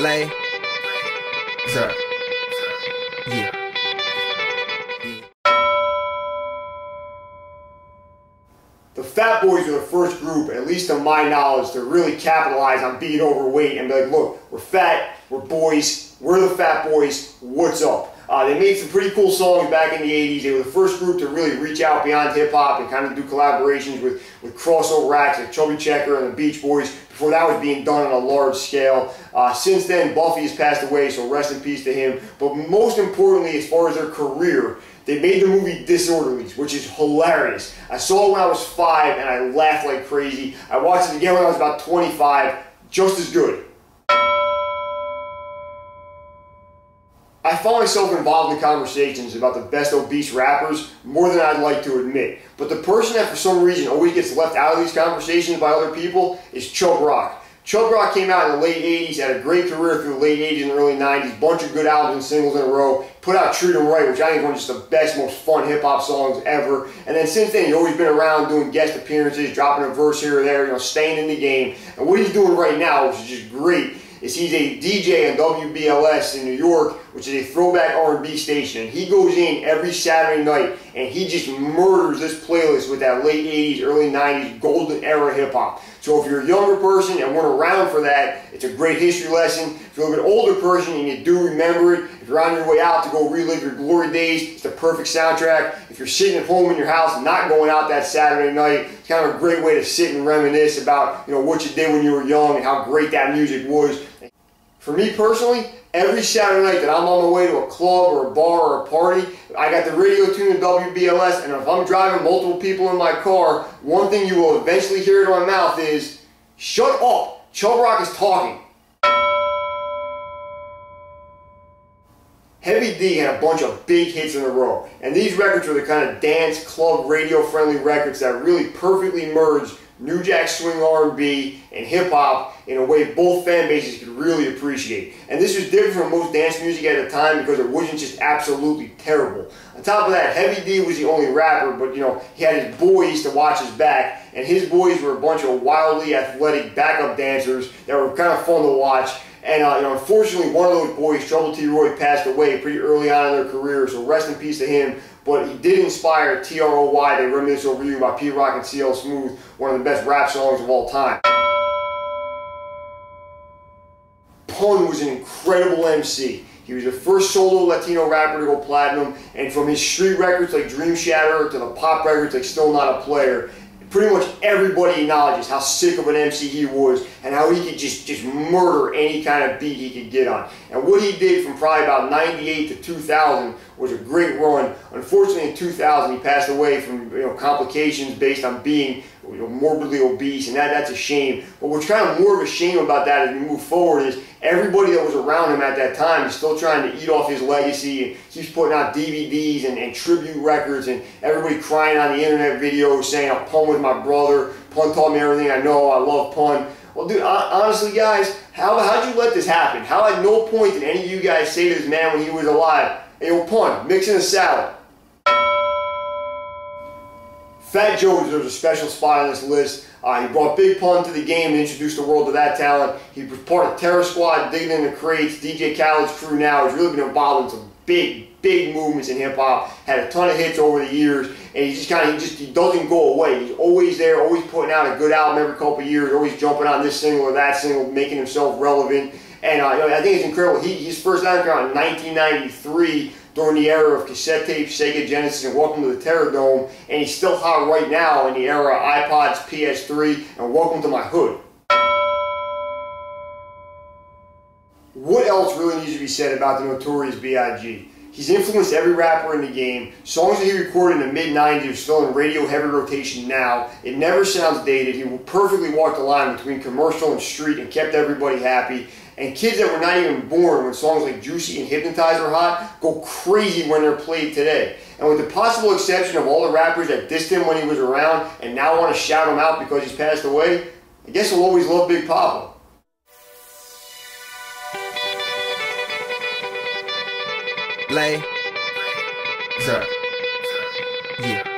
Blay. Sir. Yeah. The Fat Boys were the first group, at least to my knowledge, to really capitalize on being overweight and be like, look, we're fat, we're boys, we're the Fat Boys, what's up? They made some pretty cool songs back in the 80s. They were the first group to really reach out beyond hip-hop and kind of do collaborations with crossover acts like Chubby Checker and the Beach Boys before that was being done on a large scale. Since then, Buffy has passed away, so rest in peace to him. But most importantly, as far as their career, they made the movie Disorderlies, which is hilarious. I saw it when I was 5 and I laughed like crazy. I watched it again when I was about 25, just as good. I found myself involved in conversations about the best obese rappers more than I'd like to admit. But the person that for some reason always gets left out of these conversations by other people is Chubb Rock. Chubb Rock came out in the late 80s, had a great career through the late 80s and early 90s, bunch of good albums and singles in a row, put out Treat 'Em Right, which I think is one of just the best, most fun hip-hop songs ever. And then since then, he's always been around doing guest appearances, dropping a verse here or there, staying in the game. And what he's doing right now, which is just great, is he's a DJ on WBLS in New York, which is a throwback R&B station. And he goes in every Saturday night and he just murders this playlist with that late 80s, early 90s golden era hip-hop. So if you're a younger person and weren't around for that, it's a great history lesson. If you're a little bit older person and you do remember it, if you're on your way out to go relive your glory days, it's the perfect soundtrack. If you're sitting at home in your house not going out that Saturday night, it's kind of a great way to sit and reminisce about what you did when you were young and how great that music was. For me personally, every Saturday night that I'm on my way to a club or a bar or a party, I got the radio tuned to WBLS, and if I'm driving multiple people in my car, one thing you will eventually hear in my mouth is, "Shut up, Chubb Rock is talking." Heavy D had a bunch of big hits in a row, and these records were the kind of dance, club, radio-friendly records that really perfectly merged New Jack Swing R&B and hip-hop in a way both fan bases could really appreciate. And this was different from most dance music at the time because it wasn't just absolutely terrible. On top of that, Heavy D was the only rapper, but he had his boys to watch his back, and his boys were a bunch of wildly athletic backup dancers that were kind of fun to watch. And unfortunately, one of those boys, Trouble T. Roy, passed away pretty early on in their career, so rest in peace to him. But he did inspire TROY, They Reminisce Over You by P-Rock and CL Smooth, one of the best rap songs of all time. Pun was an incredible MC. He was the first solo Latino rapper to go platinum, and from his street records like Dream Shatter to the pop records like Still Not a Player, pretty much everybody acknowledges how sick of an MC he was and how he could just murder any kind of beat he could get on. And what he did from probably about 98 to 2000 was a great run. Unfortunately, in 2000, he passed away from complications based on being morbidly obese, and that's a shame. But what's kind of more of a shame about that as we move forward is everybody that was around him at that time is still trying to eat off his legacy and keeps putting out DVDs and tribute records, and everybody crying on the internet videos saying, "Oh, Pun was my brother. Pun taught me everything I know. I love Pun." Well, dude, honestly, guys, how'd you let this happen? How at no point did any of you guys say to this man when he was alive, "Hey, yo, Pun, mix in a salad"? Fat Joe deserves a special spot on this list. He brought Big Pun to the game and introduced the world to that talent. He was part of Terror Squad, Digging in the Crates, DJ Khaled's crew now. He's really been involved in some big movements in hip-hop. Had a ton of hits over the years, and he doesn't go away. He's always there, always putting out a good album every couple of years, always jumping on this single or that single, making himself relevant. And I think it's incredible. His first album came out in 1993 during the era of cassette tapes, Sega Genesis, and Welcome to the Terror Dome, and he's still hot right now in the era of iPods, PS3, and Welcome to My Hood. What else really needs to be said about the Notorious B.I.G.? He's influenced every rapper in the game. Songs that he recorded in the mid-90s are still in radio heavy rotation now. It never sounds dated. He will perfectly walk the line between commercial and street and kept everybody happy. And kids that were not even born when songs like Juicy and Hypnotize are hot go crazy when they're played today. And with the possible exception of all the rappers that dissed him when he was around and now want to shout him out because he's passed away, I guess we'll always love Big Papa. Blay. Sir. Yeah.